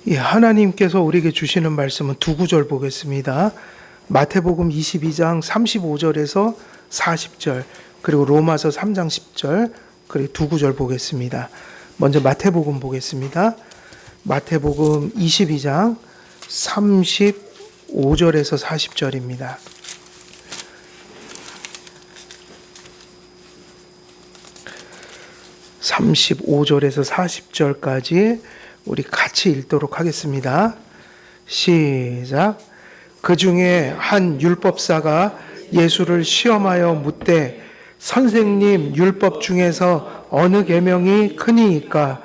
예, 하나님께서 우리에게 주시는 말씀은 두 구절 보겠습니다. 마태복음 22장 35절에서 40절, 그리고 로마서 3장 10절, 그리고 두 구절 보겠습니다. 먼저 마태복음 보겠습니다. 마태복음 22장 35절에서 40절입니다. (35절에서) (40절까지) 우리 같이 읽도록 하겠습니다. 시작. 그 중에 한 율법사가 예수를 시험하여 묻되 선생님, 율법 중에서 어느 계명이 크니이까?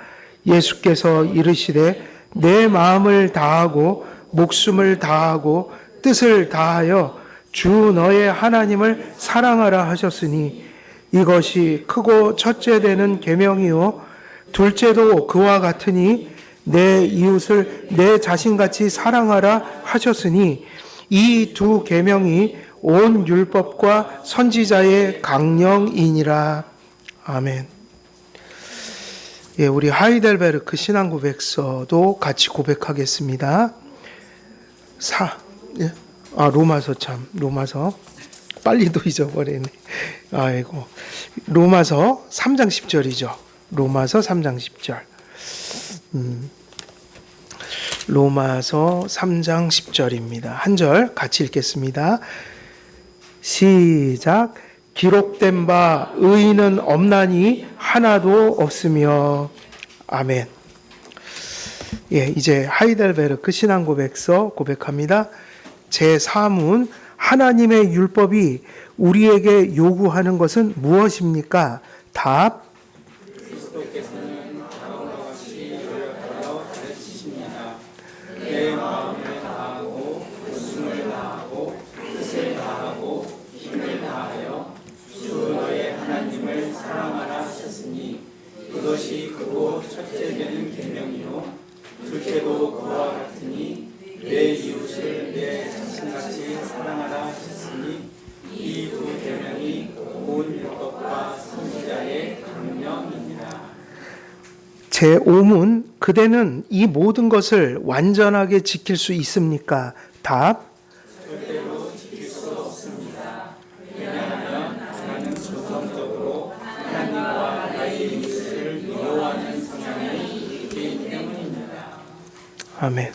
예수께서 이르시되 내 마음을 다하고 목숨을 다하고 뜻을 다하여 주 너의 하나님을 사랑하라 하셨으니 이것이 크고 첫째 되는 계명이요 둘째도 그와 같으니 내 이웃을 내 자신같이 사랑하라 하셨으니 이 두 계명이 온 율법과 선지자의 강령이니라. 아멘. 예, 우리 하이델베르크 신앙고백서도 같이 고백하겠습니다. 로마서 빨리도 잊어버리네. 아이고. 로마서 3장 10절이죠. 로마서 3장 10절. 로마서 3장 10절입니다. 한 절 같이 읽겠습니다. 시작. 기록된 바 의인은 없나니 하나도 없으며. 아멘. 예, 이제 하이델베르크 신앙고백서 고백합니다. 제4문. 하나님의 율법이 우리에게 요구하는 것은 무엇입니까? 답. 내 마음을 다하고 목숨을 다하고 뜻을 다하고 힘을 다하여 주 너의 하나님을 사랑하라 하셨으니 그것이 크고 첫째 되는 계명이요 둘째도 그와 같으니 내 이웃을 내 자신같이 사랑하라 하셨으니 이 두 계명이 온 율법과 선지자의 강령이니라. 제5문. 그대는 이 모든 것을 완전하게 지킬 수 있습니까? 답. 절대로 지킬 수 없습니다. 왜냐하면 나는 정성적으로 하나님과 나의 이웃을 미워하는 성향이 있기 때문입니다. 아멘.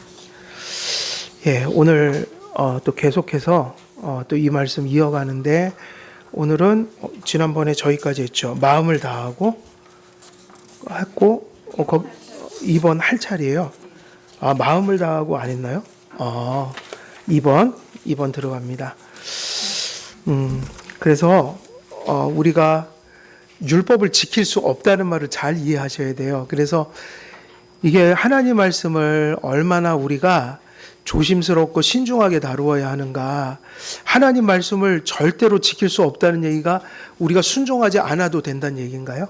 예, 오늘 또 계속해서 또 이 말씀 이어가는데, 오늘은 지난번에 저희까지 했죠. 마음을 다하고 했고, 이번 할 차례예요. 마음을 다하고 안 했나요? 2번 들어갑니다. 그래서 우리가 율법을 지킬 수 없다는 말을 잘 이해하셔야 돼요. 그래서 이게 하나님 말씀을 얼마나 우리가 조심스럽고 신중하게 다루어야 하는가. 하나님 말씀을 절대로 지킬 수 없다는 얘기가 우리가 순종하지 않아도 된다는 얘기인가요?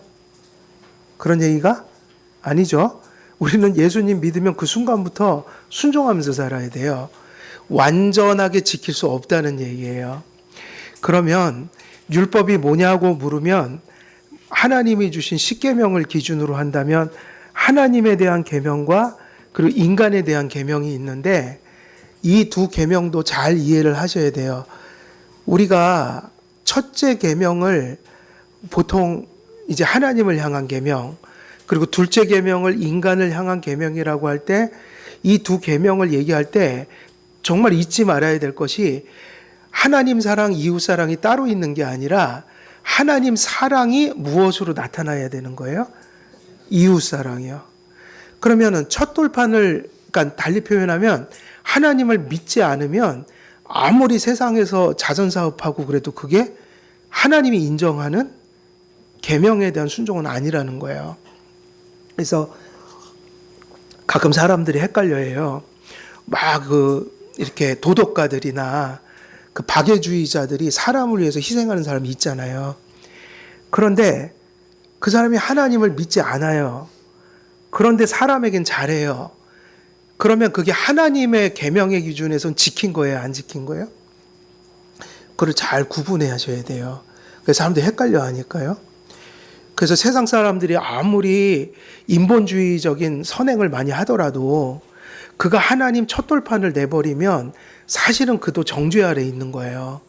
그런 얘기가 아니죠. 우리는 예수님 믿으면 그 순간부터 순종하면서 살아야 돼요. 완전하게 지킬 수 없다는 얘기예요. 그러면 율법이 뭐냐고 물으면 하나님이 주신 십계명을 기준으로 한다면 하나님에 대한 계명과 그리고 인간에 대한 계명이 있는데, 이 두 계명도 잘 이해를 하셔야 돼요. 우리가 첫째 계명을 보통 이제 하나님을 향한 계명, 그리고 둘째 계명을 인간을 향한 계명이라고 할 때, 이 두 계명을 얘기할 때 정말 잊지 말아야 될 것이 하나님 사랑, 이웃 사랑이 따로 있는 게 아니라 하나님 사랑이 무엇으로 나타나야 되는 거예요? 이웃 사랑이요. 그러면은 첫 돌판을 그러니까 달리 표현하면 하나님을 믿지 않으면 아무리 세상에서 자선사업하고 그래도 그게 하나님이 인정하는 계명에 대한 순종은 아니라는 거예요. 그래서 가끔 사람들이 헷갈려해요. 막 이렇게 도덕가들이나 그 박애주의자들이 사람을 위해서 희생하는 사람이 있잖아요. 그런데 그 사람이 하나님을 믿지 않아요. 그런데 사람에겐 잘해요. 그러면 그게 하나님의 계명의 기준에선 지킨 거예요, 안 지킨 거예요? 그걸 잘 구분해 하셔야 돼요. 그래서 사람들이 헷갈려 하니까요. 그래서 세상 사람들이 아무리 인본주의적인 선행을 많이 하더라도 그가 하나님 첫 돌판을 내버리면 사실은 그도 정죄 아래 있는 거예요.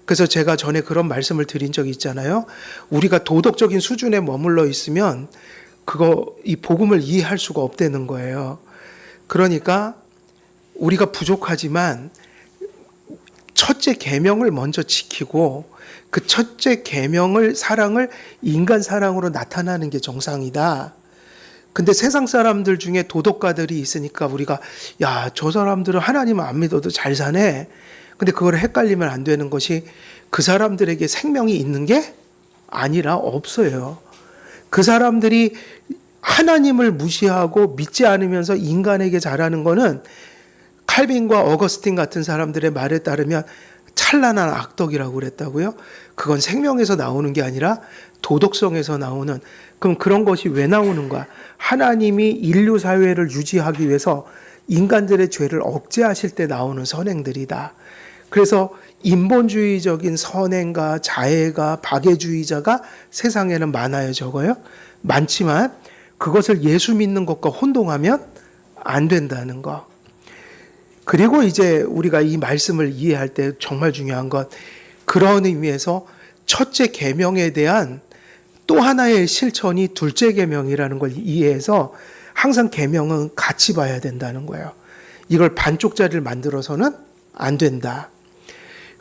그래서 제가 전에 그런 말씀을 드린 적이 있잖아요. 우리가 도덕적인 수준에 머물러 있으면 이 복음을 이해할 수가 없다는 거예요. 그러니까 우리가 부족하지만 첫째 계명을 먼저 지키고 그 첫째 계명을 사랑을 인간 사랑으로 나타나는 게 정상이다. 근데 세상 사람들 중에 도덕가들이 있으니까 우리가 야, 저 사람들은 하나님 안 믿어도 잘 사네. 근데 그걸 헷갈리면 안 되는 것이 그 사람들에게 생명이 있는 게 아니라 없어요. 그 사람들이 하나님을 무시하고 믿지 않으면서 인간에게 잘하는 거는 칼빈과 어거스틴 같은 사람들의 말에 따르면 찬란한 악덕이라고 그랬다고요. 그건 생명에서 나오는 게 아니라 도덕성에서 나오는. 그럼 그런 것이 왜 나오는가? 하나님이 인류 사회를 유지하기 위해서 인간들의 죄를 억제하실 때 나오는 선행들이다. 그래서 인본주의적인 선행과 자애가 박애주의자가 세상에는 많아요, 적어요. 많지만 그것을 예수 믿는 것과 혼동하면 안 된다는 거. 그리고 이제 우리가 이 말씀을 이해할 때 정말 중요한 건 그런 의미에서 첫째 계명에 대한 또 하나의 실천이 둘째 계명이라는 걸 이해해서 항상 계명은 같이 봐야 된다는 거예요. 이걸 반쪽짜리를 만들어서는 안 된다.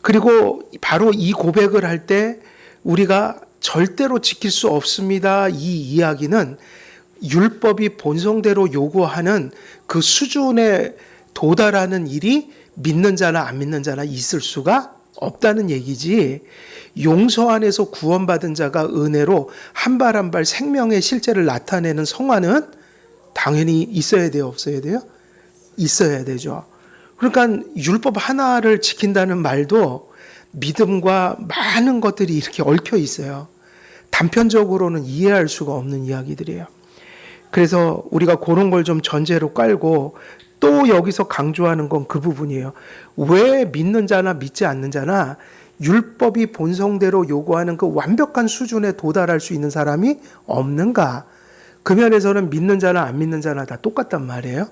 그리고 바로 이 고백을 할 때 우리가 절대로 지킬 수 없습니다. 이 이야기는 율법이 본성대로 요구하는 그 수준에 도달하는 일이 믿는 자나 안 믿는 자나 있을 수가 없다는 얘기지. 용서 안에서 구원받은 자가 은혜로 한 발 한 발 생명의 실제를 나타내는 성화는 당연히 있어야 돼요, 없어야 돼요? 있어야 되죠. 그러니까 율법 하나를 지킨다는 말도 믿음과 많은 것들이 이렇게 얽혀 있어요. 단편적으로는 이해할 수가 없는 이야기들이에요. 그래서 우리가 그런 걸 좀 전제로 깔고 또 여기서 강조하는 건 그 부분이에요. 왜 믿는 자나 믿지 않는 자나 율법이 본성대로 요구하는 그 완벽한 수준에 도달할 수 있는 사람이 없는가? 그 면에서는 믿는 자나 안 믿는 자나 다 똑같단 말이에요.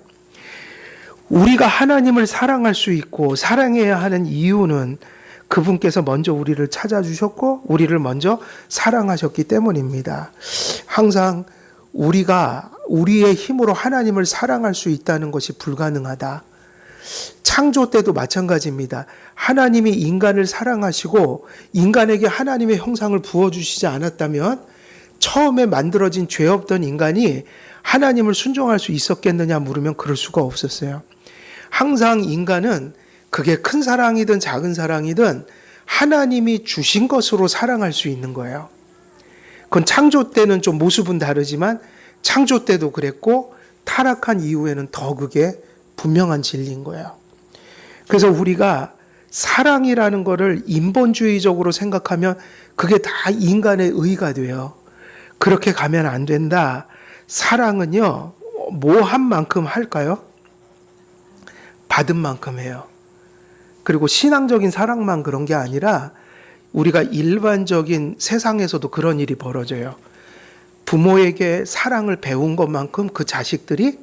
우리가 하나님을 사랑할 수 있고 사랑해야 하는 이유는 그분께서 먼저 우리를 찾아주셨고 우리를 먼저 사랑하셨기 때문입니다. 항상 우리가 우리의 힘으로 하나님을 사랑할 수 있다는 것이 불가능하다. 창조 때도 마찬가지입니다. 하나님이 인간을 사랑하시고 인간에게 하나님의 형상을 부어주시지 않았다면 처음에 만들어진 죄 없던 인간이 하나님을 순종할 수 있었겠느냐 물으면 그럴 수가 없었어요. 항상 인간은 그게 큰 사랑이든 작은 사랑이든 하나님이 주신 것으로 사랑할 수 있는 거예요. 그건 창조 때는 좀 모습은 다르지만 창조 때도 그랬고 타락한 이후에는 더 그게 분명한 진리인 거예요. 그래서 우리가 사랑이라는 거를 인본주의적으로 생각하면 그게 다 인간의 의가 돼요. 그렇게 가면 안 된다. 사랑은요, 뭐 한 만큼 할까요? 받은 만큼 해요. 그리고 신앙적인 사랑만 그런 게 아니라 우리가 일반적인 세상에서도 그런 일이 벌어져요. 부모에게 사랑을 배운 것만큼 그 자식들이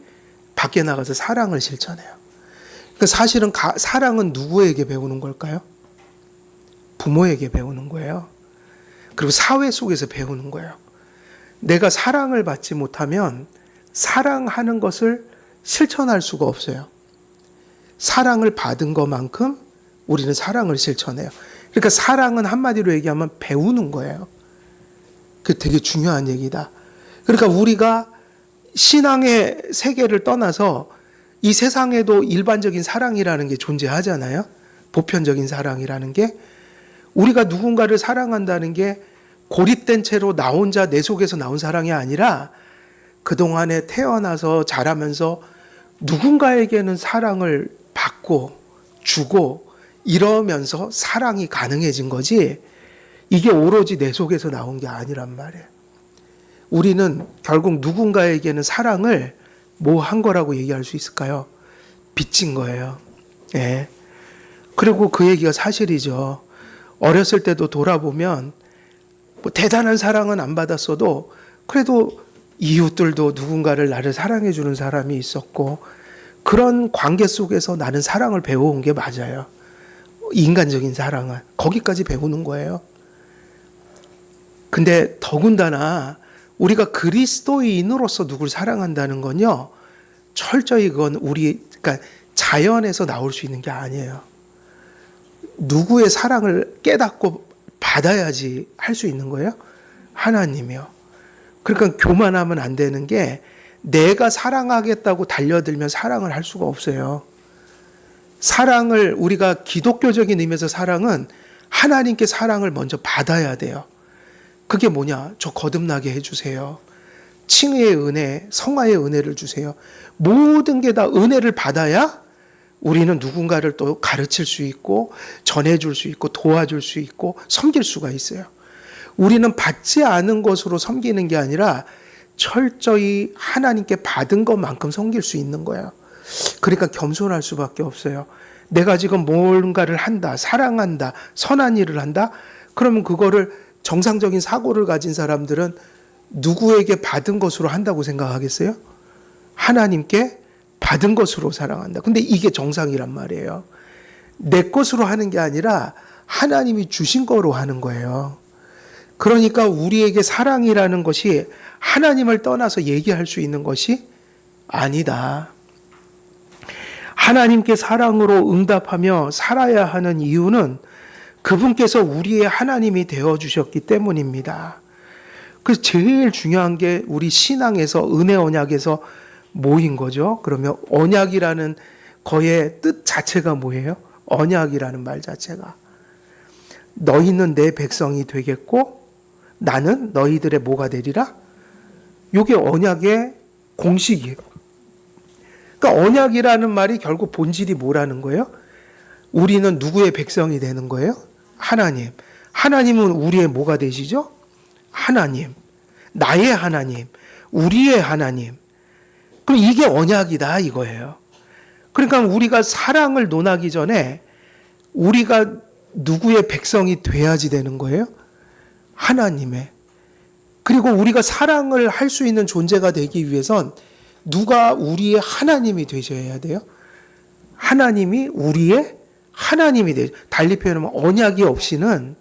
밖에 나가서 사랑을 실천해요. 그러니까 사실은 사랑은 누구에게 배우는 걸까요? 부모에게 배우는 거예요. 그리고 사회 속에서 배우는 거예요. 내가 사랑을 받지 못하면 사랑하는 것을 실천할 수가 없어요. 사랑을 받은 것만큼 우리는 사랑을 실천해요. 그러니까 사랑은 한마디로 얘기하면 배우는 거예요. 그게 되게 중요한 얘기다. 그러니까 우리가 신앙의 세계를 떠나서 이 세상에도 일반적인 사랑이라는 게 존재하잖아요. 보편적인 사랑이라는 게. 우리가 누군가를 사랑한다는 게 고립된 채로 나 혼자 내 속에서 나온 사랑이 아니라 그동안에 태어나서 자라면서 누군가에게는 사랑을 받고 주고 이러면서 사랑이 가능해진 거지 이게 오로지 내 속에서 나온 게 아니란 말이에요. 우리는 결국 누군가에게는 사랑을 뭐 한 거라고 얘기할 수 있을까요? 빚진 거예요. 예. 그리고 그 얘기가 사실이죠. 어렸을 때도 돌아보면 뭐 대단한 사랑은 안 받았어도 그래도 이웃들도 누군가를 나를 사랑해 주는 사람이 있었고 그런 관계 속에서 나는 사랑을 배워온 게 맞아요. 인간적인 사랑은. 거기까지 배우는 거예요. 근데 더군다나 우리가 그리스도인으로서 누굴 사랑한다는 건요, 철저히 그건 그러니까 자연에서 나올 수 있는 게 아니에요. 누구의 사랑을 깨닫고 받아야지 할 수 있는 거예요? 하나님이요. 그러니까 교만하면 안 되는 게 내가 사랑하겠다고 달려들면 사랑을 할 수가 없어요. 사랑을 우리가 기독교적인 의미에서 사랑은 하나님께 사랑을 먼저 받아야 돼요. 그게 뭐냐? 저 거듭나게 해주세요. 칭의의 은혜, 성화의 은혜를 주세요. 모든 게 다 은혜를 받아야 우리는 누군가를 또 가르칠 수 있고 전해줄 수 있고 도와줄 수 있고 섬길 수가 있어요. 우리는 받지 않은 것으로 섬기는 게 아니라 철저히 하나님께 받은 것만큼 섬길 수 있는 거예요. 그러니까 겸손할 수밖에 없어요. 내가 지금 뭔가를 한다, 사랑한다, 선한 일을 한다? 그러면 그거를 정상적인 사고를 가진 사람들은 누구에게 받은 것으로 한다고 생각하겠어요? 하나님께 받은 것으로 사랑한다. 근데 이게 정상이란 말이에요. 내 것으로 하는 게 아니라 하나님이 주신 거로 하는 거예요. 그러니까 우리에게 사랑이라는 것이 하나님을 떠나서 얘기할 수 있는 것이 아니다. 하나님께 사랑으로 응답하며 살아야 하는 이유는 그분께서 우리의 하나님이 되어주셨기 때문입니다. 그래서 제일 중요한 게 우리 신앙에서 은혜 언약에서 뭐인 거죠? 그러면 언약이라는 거의 뜻 자체가 뭐예요? 언약이라는 말 자체가. 너희는 내 백성이 되겠고 나는 너희들의 뭐가 되리라? 이게 언약의 공식이에요. 그러니까 언약이라는 말이 결국 본질이 뭐라는 거예요? 우리는 누구의 백성이 되는 거예요? 하나님. 하나님은 우리의 뭐가 되시죠? 하나님. 나의 하나님. 우리의 하나님. 그럼 이게 언약이다 이거예요. 그러니까 우리가 사랑을 논하기 전에 우리가 누구의 백성이 돼야지 되는 거예요? 하나님의. 그리고 우리가 사랑을 할 수 있는 존재가 되기 위해선 누가 우리의 하나님이 되셔야 돼요? 하나님이 우리의 하나님이 되죠. 달리 표현하면 언약이 없이는,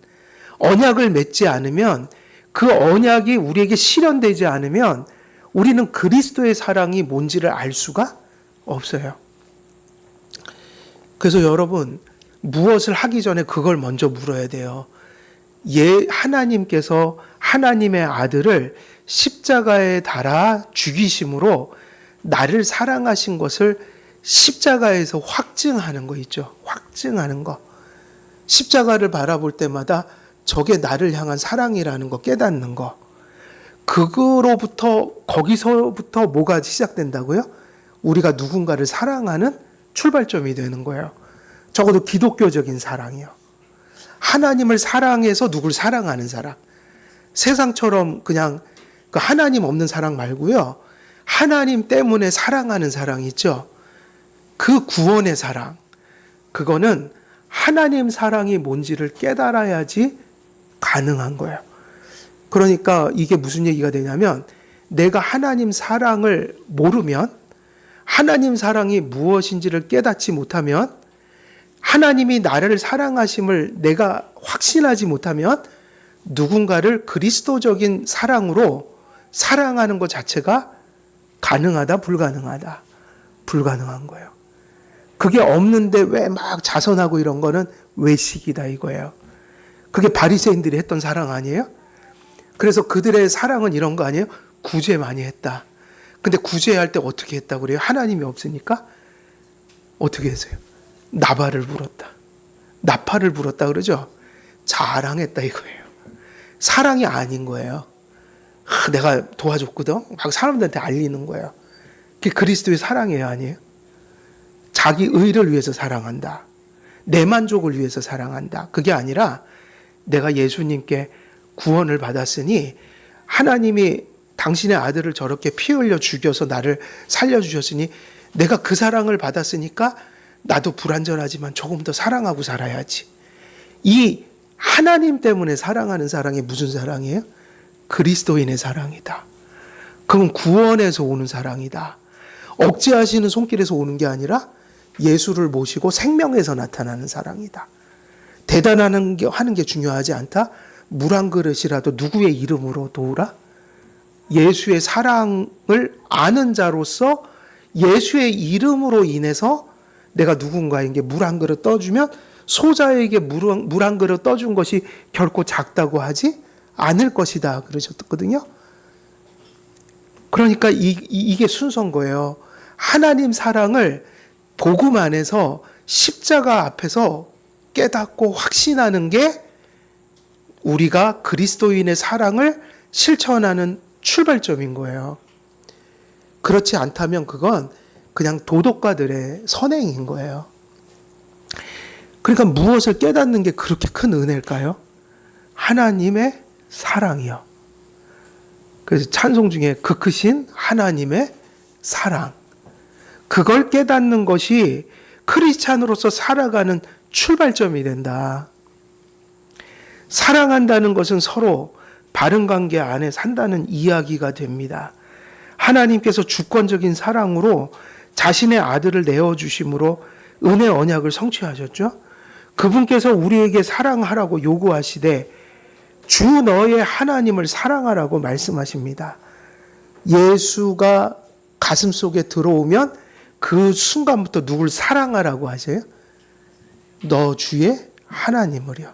언약을 맺지 않으면, 그 언약이 우리에게 실현되지 않으면 우리는 그리스도의 사랑이 뭔지를 알 수가 없어요. 그래서 여러분, 무엇을 하기 전에 그걸 먼저 물어야 돼요. 하나님께서 하나님의 아들을 십자가에 달아 죽이심으로 나를 사랑하신 것을 십자가에서 확증하는 거 있죠. 확증하는 거. 십자가를 바라볼 때마다 저게 나를 향한 사랑이라는 거 깨닫는 거. 거기서부터 뭐가 시작된다고요? 우리가 누군가를 사랑하는 출발점이 되는 거예요. 적어도 기독교적인 사랑이요. 하나님을 사랑해서 누굴 사랑하는 사랑. 세상처럼 그냥 그 하나님 없는 사랑 말고요. 하나님 때문에 사랑하는 사랑이 있죠. 그 구원의 사랑. 그거는 하나님 사랑이 뭔지를 깨달아야지 가능한 거예요. 그러니까 이게 무슨 얘기가 되냐면 내가 하나님 사랑을 모르면, 하나님 사랑이 무엇인지를 깨닫지 못하면, 하나님이 나를 사랑하심을 내가 확신하지 못하면 누군가를 그리스도적인 사랑으로 사랑하는 것 자체가 가능하다, 불가능하다? 불가능한 거예요. 그게 없는데 왜 막 자선하고 이런 거는 외식이다 이거예요. 그게 바리새인들이 했던 사랑 아니에요? 그래서 그들의 사랑은 이런 거 아니에요? 구제 많이 했다. 근데 구제할 때 어떻게 했다고 그래요? 하나님이 없으니까? 어떻게 했어요? 나발을 불었다. 나팔을 불었다 그러죠? 자랑했다 이거예요. 사랑이 아닌 거예요. 내가 도와줬거든? 막 사람들한테 알리는 거예요. 그게 그리스도의 사랑이에요, 아니에요? 자기 의를 위해서 사랑한다. 내 만족을 위해서 사랑한다. 그게 아니라 내가 예수님께 구원을 받았으니 하나님이 당신의 아들을 저렇게 피 흘려 죽여서 나를 살려주셨으니 내가 그 사랑을 받았으니까 나도 불완전하지만 조금 더 사랑하고 살아야지. 이 하나님 때문에 사랑하는 사랑이 무슨 사랑이에요? 그리스도인의 사랑이다. 그건 구원에서 오는 사랑이다. 억제하시는 손길에서 오는 게 아니라 예수를 모시고 생명에서 나타나는 사랑이다. 대단한 게 하는 게 중요하지 않다. 물 한 그릇이라도 누구의 이름으로 도우라. 예수의 사랑을 아는 자로서 예수의 이름으로 인해서 내가 누군가에게 물 한 그릇 떠주면 소자에게 물 한 그릇 떠준 것이 결코 작다고 하지 않을 것이다 그러셨거든요. 그러니까 이게 순서인 거예요. 하나님 사랑을 복음 안에서 십자가 앞에서 깨닫고 확신하는 게 우리가 그리스도인의 사랑을 실천하는 출발점인 거예요. 그렇지 않다면 그건 그냥 도덕가들의 선행인 거예요. 그러니까 무엇을 깨닫는 게 그렇게 큰 은혜일까요? 하나님의 사랑이요. 그래서 찬송 중에 그 크신 하나님의 사랑. 그걸 깨닫는 것이 크리스찬으로서 살아가는 출발점이 된다. 사랑한다는 것은 서로 바른 관계 안에 산다는 이야기가 됩니다. 하나님께서 주권적인 사랑으로 자신의 아들을 내어주심으로 은혜 언약을 성취하셨죠. 그분께서 우리에게 사랑하라고 요구하시되 주 너의 하나님을 사랑하라고 말씀하십니다. 예수가 가슴속에 들어오면 그 순간부터 누굴 사랑하라고 하세요? 너 주의 하나님을요.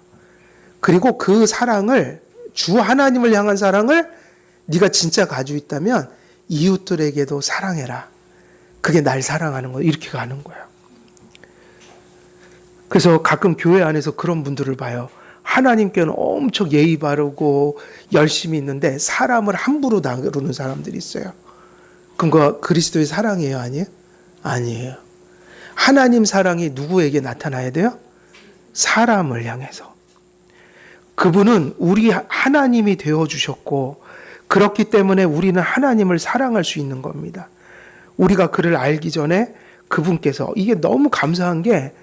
그리고 그 사랑을, 주 하나님을 향한 사랑을 네가 진짜 가지고 있다면 이웃들에게도 사랑해라. 그게 날 사랑하는 거예요. 이렇게 가는 거예요. 그래서 가끔 교회 안에서 그런 분들을 봐요. 하나님께는 엄청 예의 바르고 열심히 있는데 사람을 함부로 다루는 사람들이 있어요. 그건 그리스도의 사랑이에요? 아니에요? 아니에요. 하나님 사랑이 누구에게 나타나야 돼요? 사람을 향해서. 그분은 우리 하나님이 되어주셨고 그렇기 때문에 우리는 하나님을 사랑할 수 있는 겁니다. 우리가 그를 알기 전에 그분께서, 이게 너무 감사한 게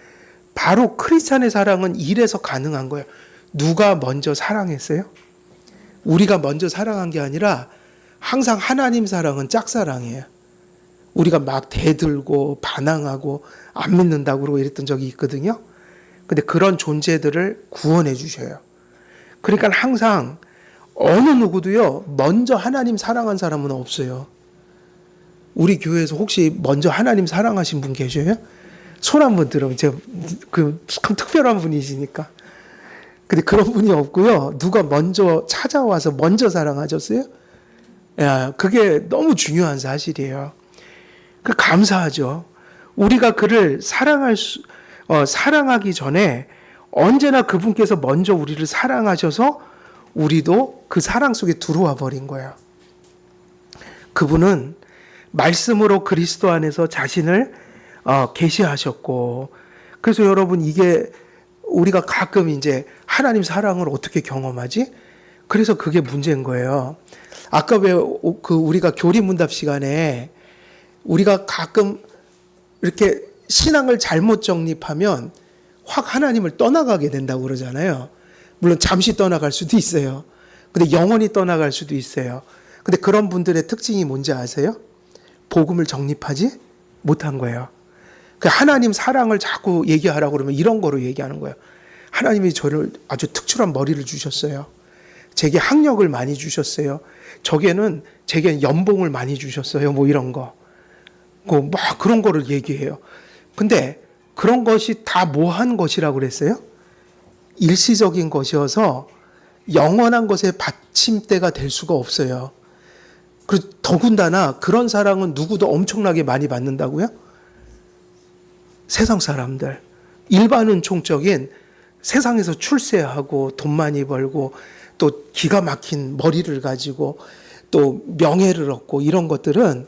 바로 크리스찬의 사랑은 이래서 가능한 거예요. 누가 먼저 사랑했어요? 우리가 먼저 사랑한 게 아니라 항상 하나님 사랑은 짝사랑이에요. 우리가 막 대들고 반항하고 안 믿는다고 그러고 이랬던 적이 있거든요. 근데 그런 존재들을 구원해 주셔요. 그러니까 항상 어느 누구도요, 먼저 하나님 사랑한 사람은 없어요. 우리 교회에서 혹시 먼저 하나님 사랑하신 분 계셔요? 손 한번 들으면 제가 참 특별한 분이시니까. 근데 그런 분이 없고요. 누가 먼저 찾아와서 먼저 사랑하셨어요? 야, 그게 너무 중요한 사실이에요. 그 감사하죠. 우리가 그를 사랑하기 전에 언제나 그분께서 먼저 우리를 사랑하셔서 우리도 그 사랑 속에 들어와 버린 거예요. 그분은 말씀으로 그리스도 안에서 자신을 계시하셨고, 그래서 여러분 이게 우리가 가끔 이제 하나님 사랑을 어떻게 경험하지? 그래서 그게 문제인 거예요. 아까 왜 우리가 교리문답 시간에 우리가 가끔 이렇게 신앙을 잘못 정립하면 확 하나님을 떠나가게 된다고 그러잖아요. 물론 잠시 떠나갈 수도 있어요. 근데 영원히 떠나갈 수도 있어요. 근데 그런 분들의 특징이 뭔지 아세요? 복음을 정립하지 못한 거예요. 하나님 사랑을 자꾸 얘기하라고 그러면 이런 거로 얘기하는 거예요. 하나님이 저를 아주 특출한 머리를 주셨어요. 제게 학력을 많이 주셨어요. 제게 연봉을 많이 주셨어요. 뭐 이런 거. 막 그런 거를 얘기해요. 근데 그런 것이 다 뭐한 것이라고 그랬어요? 일시적인 것이어서 영원한 것의 받침대가 될 수가 없어요. 그리고 더군다나 그런 사랑은 누구도 엄청나게 많이 받는다고요? 세상 사람들. 일반은 총적인 세상에서 출세하고 돈 많이 벌고 또 기가 막힌 머리를 가지고 또 명예를 얻고 이런 것들은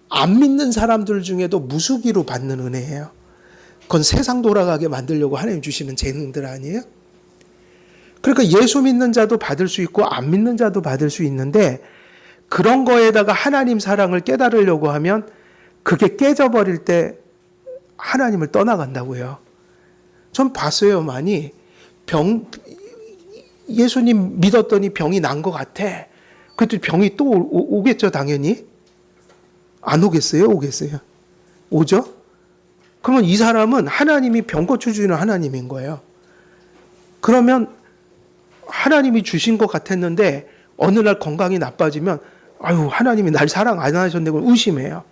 안 믿는 사람들 중에도 무수기로 받는 은혜예요. 그건 세상 돌아가게 만들려고 하나님 주시는 재능들 아니에요? 그러니까 예수 믿는 자도 받을 수 있고 안 믿는 자도 받을 수 있는데 그런 거에다가 하나님 사랑을 깨달으려고 하면 그게 깨져버릴 때 하나님을 떠나간다고요. 전 봤어요, 많이. 예수님 믿었더니 병이 난 것 같아. 그래도 병이 또 오겠죠, 당연히. 안 오겠어요? 오겠어요? 오죠? 그러면 이 사람은 하나님이 병고쳐 주는 하나님인 거예요. 그러면 하나님이 주신 것 같았는데 어느 날 건강이 나빠지면 아유 하나님이 날 사랑 안 하셨네 그걸 의심해요.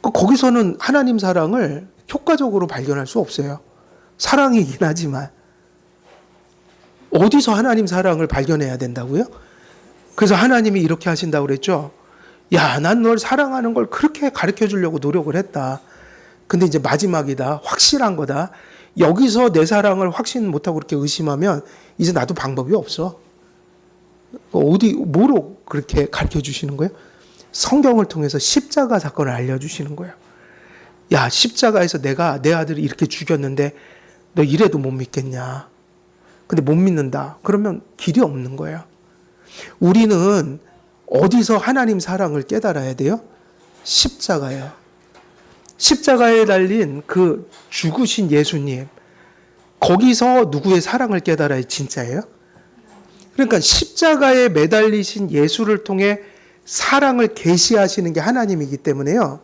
거기서는 하나님 사랑을 효과적으로 발견할 수 없어요. 사랑이긴 하지만 어디서 하나님 사랑을 발견해야 된다고요? 그래서 하나님이 이렇게 하신다고 그랬죠. 야, 난 널 사랑하는 걸 그렇게 가르쳐 주려고 노력을 했다. 근데 이제 마지막이다. 확실한 거다. 여기서 내 사랑을 확신 못하고 그렇게 의심하면 이제 나도 방법이 없어. 뭐로 그렇게 가르쳐 주시는 거예요? 성경을 통해서 십자가 사건을 알려주시는 거예요. 야, 십자가에서 내가 내 아들을 이렇게 죽였는데 너 이래도 못 믿겠냐. 근데 못 믿는다. 그러면 길이 없는 거예요. 우리는 어디서 하나님 사랑을 깨달아야 돼요? 십자가예요. 십자가에 달린 그 죽으신 예수님. 거기서 누구의 사랑을 깨달아야 진짜예요? 그러니까 십자가에 매달리신 예수를 통해 사랑을 계시하시는 게 하나님이기 때문에요.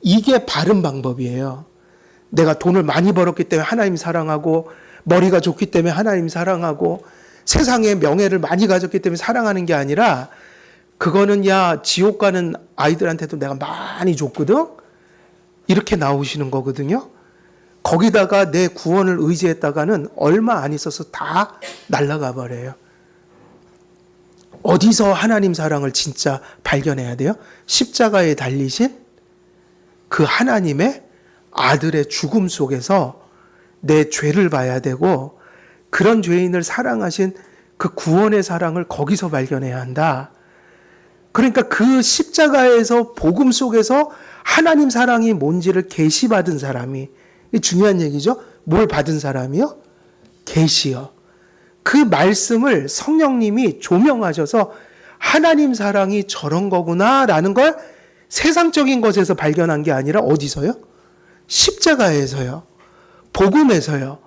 이게 바른 방법이에요. 내가 돈을 많이 벌었기 때문에 하나님 사랑하고 머리가 좋기 때문에 하나님 사랑하고 세상에 명예를 많이 가졌기 때문에 사랑하는 게 아니라 그거는 야 지옥 가는 아이들한테도 내가 많이 줬거든. 이렇게 나오시는 거거든요. 거기다가 내 구원을 의지했다가는 얼마 안 있어서 다 날아가 버려요. 어디서 하나님 사랑을 진짜 발견해야 돼요? 십자가에 달리신 그 하나님의 아들의 죽음 속에서 내 죄를 봐야 되고 그런 죄인을 사랑하신 그 구원의 사랑을 거기서 발견해야 한다. 그러니까 그 십자가에서 복음 속에서 하나님 사랑이 뭔지를 계시받은 사람이 중요한 얘기죠. 뭘 받은 사람이요? 계시요. 그 말씀을 성령님이 조명하셔서 하나님 사랑이 저런 거구나라는 걸 세상적인 것에서 발견한 게 아니라 어디서요? 십자가에서요. 복음에서요.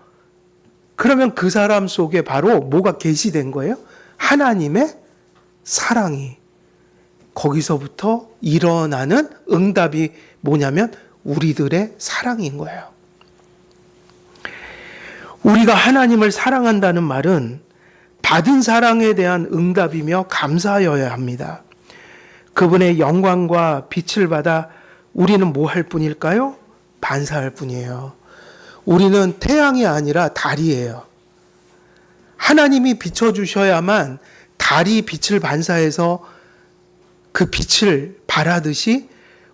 그러면 그 사람 속에 바로 뭐가 계시된 거예요? 하나님의 사랑이. 거기서부터 일어나는 응답이 뭐냐면 우리들의 사랑인 거예요. 우리가 하나님을 사랑한다는 말은 받은 사랑에 대한 응답이며 감사여야 합니다. 그분의 영광과 빛을 받아 우리는 뭐 할 뿐일까요? 반사할 뿐이에요. 우리는 태양이 아니라 달이에요. 하나님이 비춰주셔야만 달이 빛을 반사해서 그 빛을 발하듯이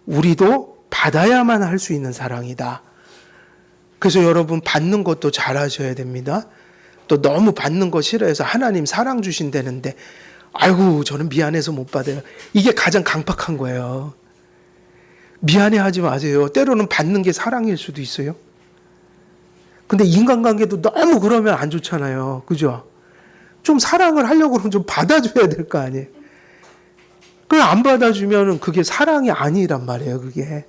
우리도 받아야만 할 수 있는 사랑이다. 그래서 여러분 받는 것도 잘하셔야 됩니다. 또 너무 받는 거 싫어해서 하나님 사랑 주신다는데 아이고 저는 미안해서 못 받아요. 이게 가장 강팍한 거예요. 미안해하지 마세요. 때로는 받는 게 사랑일 수도 있어요. 근데 인간관계도 너무 그러면 안 좋잖아요. 그죠? 좀 사랑을 하려고 그러면 좀 받아줘야 될 거 아니에요. 그걸 안 받아주면 그게 사랑이 아니란 말이에요. 그게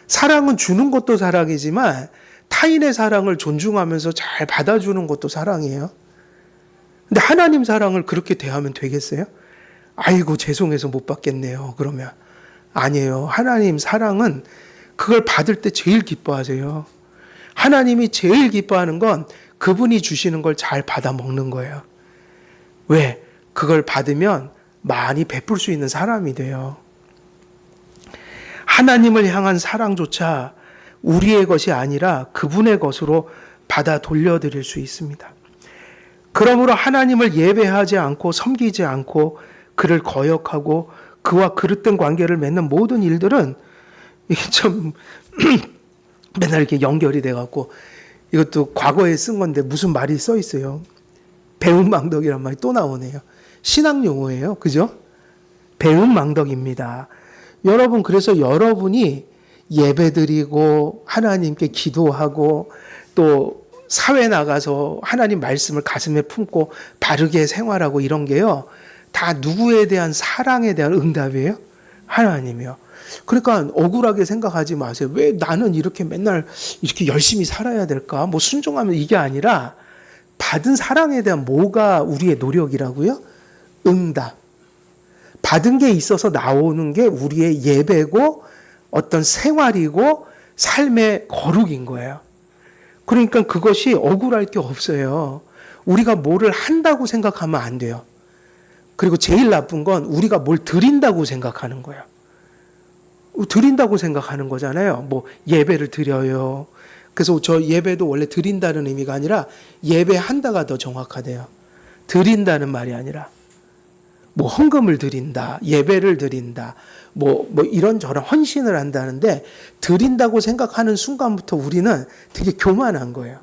사랑은 주는 것도 사랑이지만 타인의 사랑을 존중하면서 잘 받아주는 것도 사랑이에요. 근데 하나님 사랑을 그렇게 대하면 되겠어요? 아이고 죄송해서 못 받겠네요. 그러면 아니에요. 하나님 사랑은 그걸 받을 때 제일 기뻐하세요. 하나님이 제일 기뻐하는 건 그분이 주시는 걸 잘 받아 먹는 거예요. 왜? 그걸 받으면 많이 베풀 수 있는 사람이 돼요. 하나님을 향한 사랑조차 우리의 것이 아니라 그분의 것으로 받아 돌려드릴 수 있습니다. 그러므로 하나님을 예배하지 않고 섬기지 않고 그를 거역하고 그와 그릇된 관계를 맺는 모든 일들은 이게 참 맨날 이렇게 연결이 돼갖고 이것도 과거에 쓴 건데 무슨 말이 써 있어요. 배은망덕이란 말이 또 나오네요. 신학 용어예요. 그죠? 배은망덕입니다. 여러분 그래서 여러분이 예배드리고 하나님께 기도하고 또 사회 나가서 하나님 말씀을 가슴에 품고 바르게 생활하고 이런 게요. 다 누구에 대한 사랑에 대한 응답이에요? 하나님이요. 그러니까 억울하게 생각하지 마세요. 왜 나는 이렇게 맨날 이렇게 열심히 살아야 될까? 뭐 순종하면 이게 아니라 받은 사랑에 대한 뭐가 우리의 노력이라고요? 응답. 받은 게 있어서 나오는 게 우리의 예배고 어떤 생활이고 삶의 거룩인 거예요. 그러니까 그것이 억울할 게 없어요. 우리가 뭐를 한다고 생각하면 안 돼요. 그리고 제일 나쁜 건 우리가 뭘 드린다고 생각하는 거예요. 드린다고 생각하는 거잖아요. 뭐 예배를 드려요. 그래서 저 예배도 원래 드린다는 의미가 아니라 예배한다가 더 정확하대요. 드린다는 말이 아니라 뭐 헌금을 드린다, 예배를 드린다, 뭐 이런저런 헌신을 한다는데 드린다고 생각하는 순간부터 우리는 되게 교만한 거예요.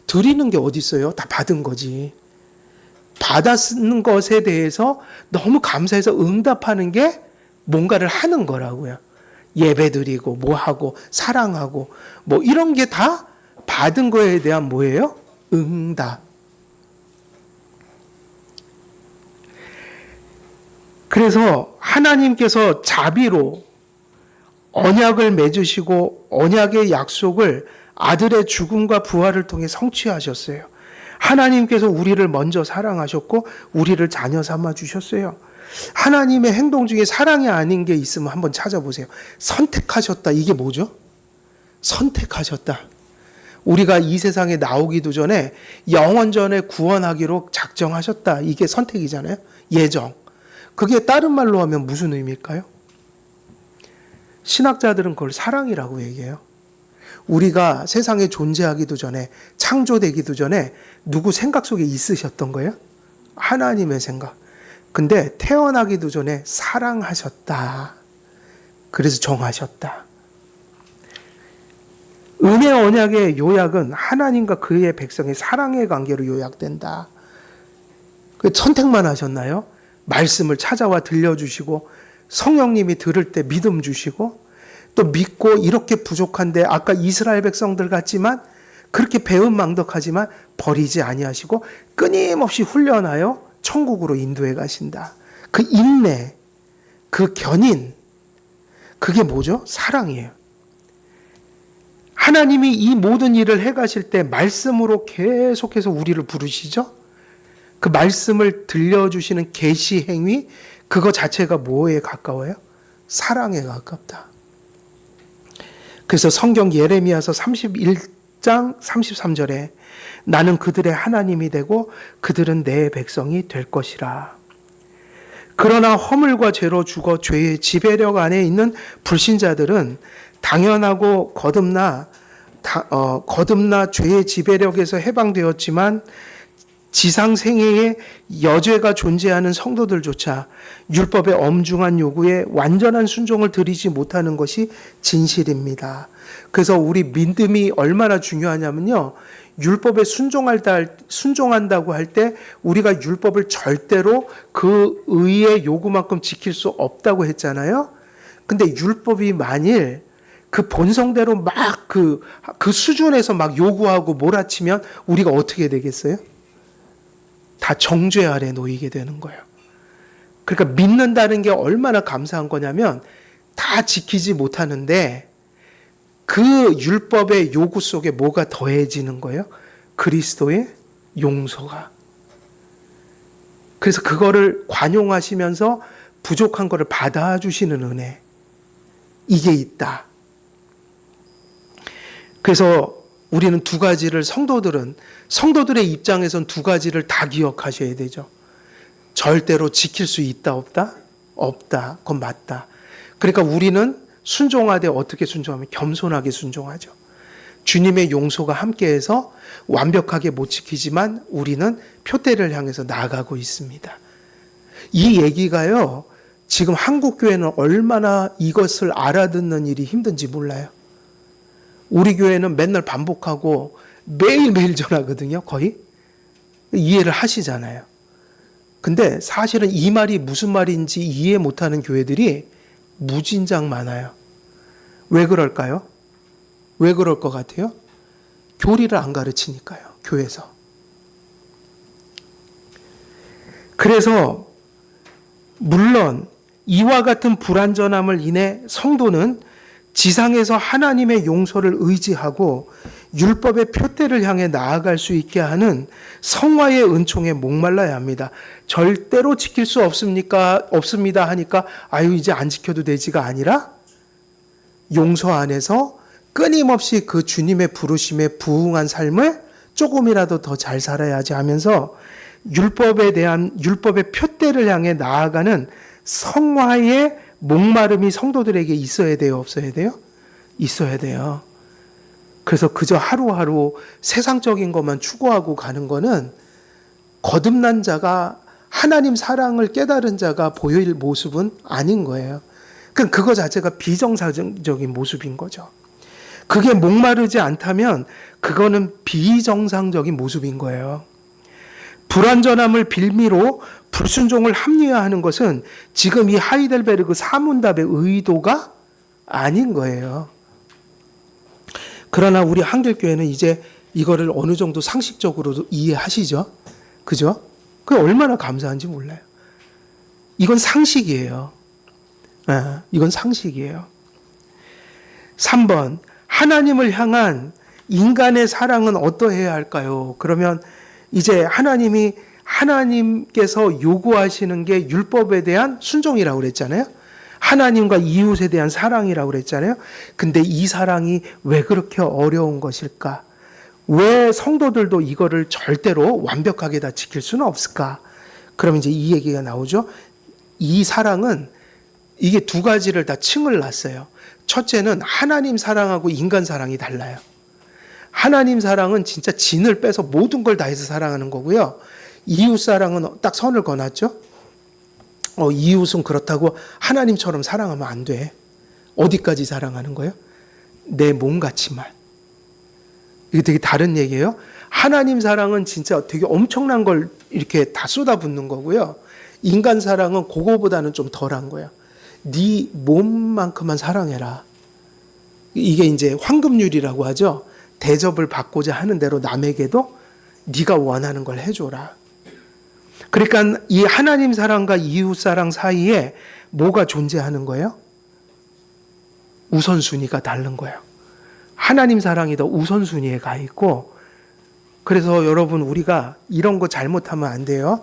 드리는 게 어디 있어요? 다 받은 거지. 받았는 것에 대해서 너무 감사해서 응답하는 게 뭔가를 하는 거라고요. 예배 드리고 뭐 하고 사랑하고 뭐 이런 게 다 받은 거에 대한 뭐예요? 응답. 그래서 하나님께서 자비로 언약을 맺으시고 언약의 약속을 아들의 죽음과 부활을 통해 성취하셨어요. 하나님께서 우리를 먼저 사랑하셨고 우리를 자녀 삼아 주셨어요. 하나님의 행동 중에 사랑이 아닌 게 있으면 한번 찾아보세요. 선택하셨다. 이게 뭐죠? 선택하셨다. 우리가 이 세상에 나오기도 전에 영원전에 구원하기로 작정하셨다. 이게 선택이잖아요. 예정. 그게 다른 말로 하면 무슨 의미일까요? 신학자들은 그걸 사랑이라고 얘기해요. 우리가 세상에 존재하기도 전에, 창조되기도 전에 누구 생각 속에 있으셨던 거예요? 하나님의 생각. 근데 태어나기도 전에 사랑하셨다. 그래서 정하셨다. 은혜 언약의 요약은 하나님과 그의 백성의 사랑의 관계로 요약된다. 선택만 하셨나요? 말씀을 찾아와 들려주시고 성령님이 들을 때 믿음 주시고 또 믿고 이렇게 부족한데 아까 이스라엘 백성들 같지만 그렇게 배은망덕하지만 버리지 아니하시고 끊임없이 훈련하여 천국으로 인도해 가신다. 그 인내, 그 견인, 그게 뭐죠? 사랑이에요. 하나님이 이 모든 일을 해 가실 때 말씀으로 계속해서 우리를 부르시죠? 그 말씀을 들려주시는 계시 행위, 그거 자체가 뭐에 가까워요? 사랑에 가깝다. 그래서 성경 예레미야서 31장 33절에 나는 그들의 하나님이 되고 그들은 내 백성이 될 것이라. 그러나 허물과 죄로 죽어 죄의 지배력 안에 있는 불신자들은 당연하고 거듭나 죄의 지배력에서 해방되었지만 지상생애에 여죄가 존재하는 성도들조차 율법의 엄중한 요구에 완전한 순종을 드리지 못하는 것이 진실입니다. 그래서 우리 믿음이 얼마나 중요하냐면요. 율법에 순종한다고 할 때 우리가 율법을 절대로 그 의의 요구만큼 지킬 수 없다고 했잖아요. 근데 율법이 만일 그 본성대로 막 그 수준에서 막 요구하고 몰아치면 우리가 어떻게 되겠어요? 다 정죄 아래 놓이게 되는 거예요. 그러니까 믿는다는 게 얼마나 감사한 거냐면 다 지키지 못하는데 그 율법의 요구 속에 뭐가 더해지는 거예요? 그리스도의 용서가. 그래서 그거를 관용하시면서 부족한 거를 받아주시는 은혜. 이게 있다. 그래서 우리는 두 가지를 성도들의 입장에선 두 가지를 다 기억하셔야 되죠. 절대로 지킬 수 있다 없다? 없다. 그건 맞다. 그러니까 우리는 순종하되 어떻게 순종하면 겸손하게 순종하죠. 주님의 용서가 함께해서 완벽하게 못 지키지만 우리는 표대를 향해서 나아가고 있습니다. 이 얘기가요. 지금 한국 교회는 얼마나 이것을 알아듣는 일이 힘든지 몰라요. 우리 교회는 맨날 반복하고 매일매일 전하거든요. 거의. 이해를 하시잖아요. 근데 사실은 이 말이 무슨 말인지 이해 못하는 교회들이 무진장 많아요. 왜 그럴까요? 왜 그럴 것 같아요? 교리를 안 가르치니까요. 교회에서. 그래서 물론 이와 같은 불완전함을 인해 성도는 지상에서 하나님의 용서를 의지하고 율법의 표대를 향해 나아갈 수 있게 하는 성화의 은총에 목말라야 합니다. 절대로 지킬 수 없습니다 하니까 아유 이제 안 지켜도 되지가 아니라 용서 안에서 끊임없이 그 주님의 부르심에 부응한 삶을 조금이라도 더 잘 살아야지 하면서 율법의 표대를 향해 나아가는 성화의 목마름이 성도들에게 있어야 돼요, 없어야 돼요? 있어야 돼요. 그래서 그저 하루하루 세상적인 것만 추구하고 가는 거는 거듭난 자가 하나님 사랑을 깨달은 자가 보일 모습은 아닌 거예요. 그러니까 그거 자체가 비정상적인 모습인 거죠. 그게 목마르지 않다면 그거는 비정상적인 모습인 거예요. 불완전함을 빌미로 불순종을 합리화하는 것은 지금 이 하이델베르그 사문답의 의도가 아닌 거예요. 그러나 우리 한길교회는 이제 이거를 어느 정도 상식적으로도 이해하시죠? 그죠? 그게 얼마나 감사한지 몰라요. 이건 상식이에요. 이건 상식이에요. 3번, 하나님을 향한 인간의 사랑은 어떠해야 할까요? 그러면 이제 하나님께서 요구하시는 게 율법에 대한 순종이라고 그랬잖아요. 하나님과 이웃에 대한 사랑이라고 그랬잖아요. 근데 이 사랑이 왜 그렇게 어려운 것일까? 왜 성도들도 이거를 절대로 완벽하게 다 지킬 수는 없을까? 그럼 이제 이 얘기가 나오죠. 이 사랑은 이게 두 가지를 다 층을 놨어요. 첫째는 하나님 사랑하고 인간 사랑이 달라요. 하나님 사랑은 진짜 진을 빼서 모든 걸 다해서 사랑하는 거고요. 이웃 사랑은 딱 선을 그어놨죠. 이웃은 그렇다고 하나님처럼 사랑하면 안 돼. 어디까지 사랑하는 거예요? 내 몸같이만. 이게 되게 다른 얘기예요. 하나님 사랑은 진짜 되게 엄청난 걸 이렇게 다 쏟아붓는 거고요. 인간 사랑은 그거보다는 좀 덜한 거예요. 네 몸만큼만 사랑해라. 이게 이제 황금률이라고 하죠. 대접을 받고자 하는 대로 남에게도 네가 원하는 걸 해줘라. 그러니까 이 하나님 사랑과 이웃 사랑 사이에 뭐가 존재하는 거예요? 우선순위가 다른 거예요. 하나님 사랑이 더 우선순위에 가 있고, 그래서 여러분 우리가 이런 거 잘못하면 안 돼요.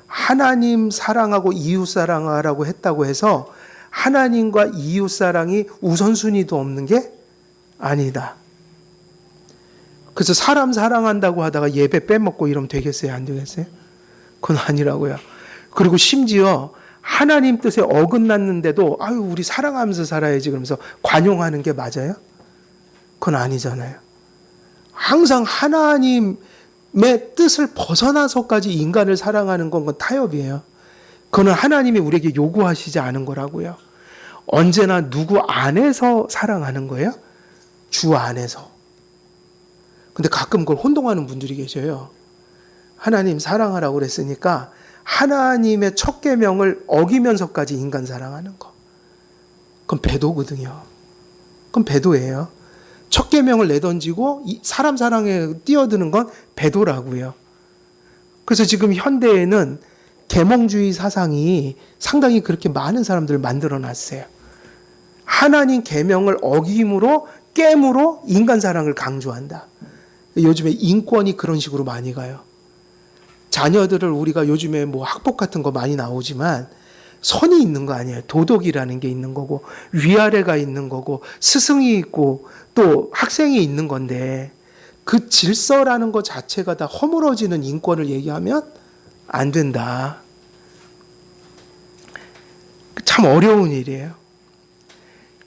하나님 사랑하고 이웃 사랑하라고 했다고 해서 하나님과 이웃 사랑이 우선순위도 없는 게 아니다. 그래서 사람 사랑한다고 하다가 예배 빼먹고 이러면 되겠어요? 안 되겠어요? 그건 아니라고요. 그리고 심지어 하나님 뜻에 어긋났는데도 아유 우리 사랑하면서 살아야지 그러면서 관용하는 게 맞아요? 그건 아니잖아요. 항상 하나님의 뜻을 벗어나서까지 인간을 사랑하는 건 타협이에요. 그건 하나님이 우리에게 요구하시지 않은 거라고요. 언제나 누구 안에서 사랑하는 거예요? 주 안에서. 근데 가끔 그걸 혼동하는 분들이 계셔요. 하나님 사랑하라고 그랬으니까 하나님의 첫 계명을 어기면서까지 인간 사랑하는 거. 그건 배도거든요. 그건 배도예요. 첫 계명을 내던지고 사람 사랑에 뛰어드는 건 배도라고요. 그래서 지금 현대에는 계몽주의 사상이 상당히 그렇게 많은 사람들을 만들어 놨어요. 하나님 계명을 어김으로 깨므로 인간 사랑을 강조한다. 요즘에 인권이 그런 식으로 많이 가요. 자녀들을 우리가 요즘에 뭐 학폭 같은 거 많이 나오지만 선이 있는 거 아니에요. 도덕이라는 게 있는 거고 위아래가 있는 거고 스승이 있고 또 학생이 있는 건데 그 질서라는 것 자체가 다 허물어지는 인권을 얘기하면 안 된다. 참 어려운 일이에요.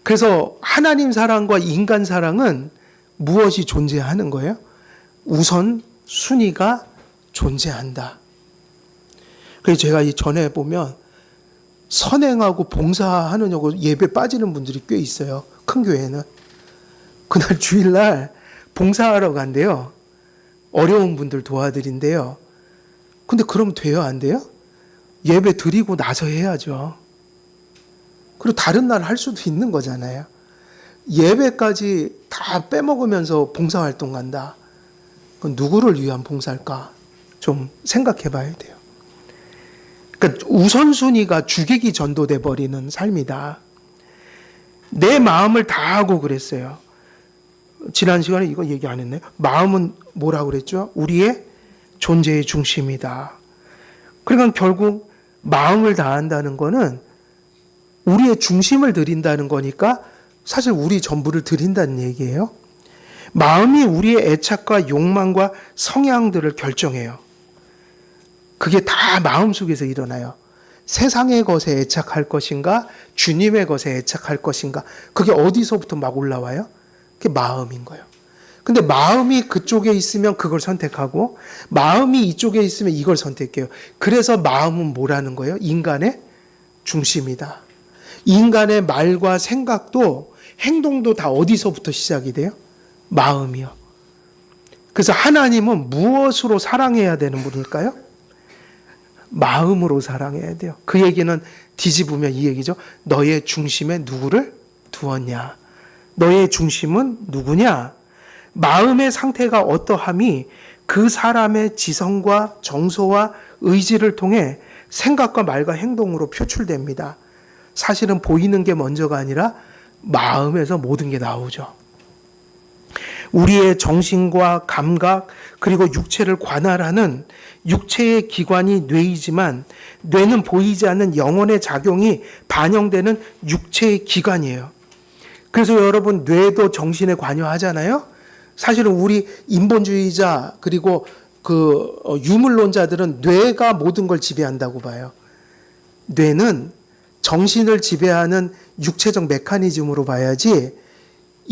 그래서 하나님 사랑과 인간 사랑은 무엇이 존재하는 거예요? 우선 순위가 존재한다. 그래서 제가 이 전에 보면 선행하고 봉사하느냐고 예배 빠지는 분들이 꽤 있어요. 큰 교회는. 그날 주일날 봉사하러 간대요. 어려운 분들 도와드린대요. 근데 그럼 돼요? 안 돼요? 예배 드리고 나서 해야죠. 그리고 다른 날 할 수도 있는 거잖아요. 예배까지 다 빼먹으면서 봉사활동 간다. 그건 누구를 위한 봉사일까? 좀 생각해 봐야 돼요. 그러니까 우선순위가 주객이 전도돼 버리는 삶이다. 내 마음을 다하고 그랬어요. 지난 시간에 이거 얘기 안 했네. 마음은 뭐라고 그랬죠? 우리의 존재의 중심이다. 그러니까 결국 마음을 다한다는 거는 우리의 중심을 드린다는 거니까 사실 우리 전부를 드린다는 얘기예요. 마음이 우리의 애착과 욕망과 성향들을 결정해요. 그게 다 마음속에서 일어나요. 세상의 것에 애착할 것인가, 주님의 것에 애착할 것인가, 그게 어디서부터 막 올라와요? 그게 마음인 거예요. 근데 마음이 그쪽에 있으면 그걸 선택하고, 마음이 이쪽에 있으면 이걸 선택해요. 그래서 마음은 뭐라는 거예요? 인간의 중심이다. 인간의 말과 생각도 행동도 다 어디서부터 시작이 돼요? 마음이요. 그래서 하나님은 무엇으로 사랑해야 되는 분일까요? 마음으로 사랑해야 돼요. 그 얘기는 뒤집으면 이 얘기죠. 너의 중심에 누구를 두었냐? 너의 중심은 누구냐? 마음의 상태가 어떠함이 그 사람의 지성과 정서와 의지를 통해 생각과 말과 행동으로 표출됩니다. 사실은 보이는 게 먼저가 아니라 마음에서 모든 게 나오죠. 우리의 정신과 감각 그리고 육체를 관할하는 육체의 기관이 뇌이지만 뇌는 보이지 않는 영혼의 작용이 반영되는 육체의 기관이에요. 그래서 여러분 뇌도 정신에 관여하잖아요. 사실은 우리 인본주의자 그리고 유물론자들은 뇌가 모든 걸 지배한다고 봐요. 뇌는 정신을 지배하는 육체적 메커니즘으로 봐야지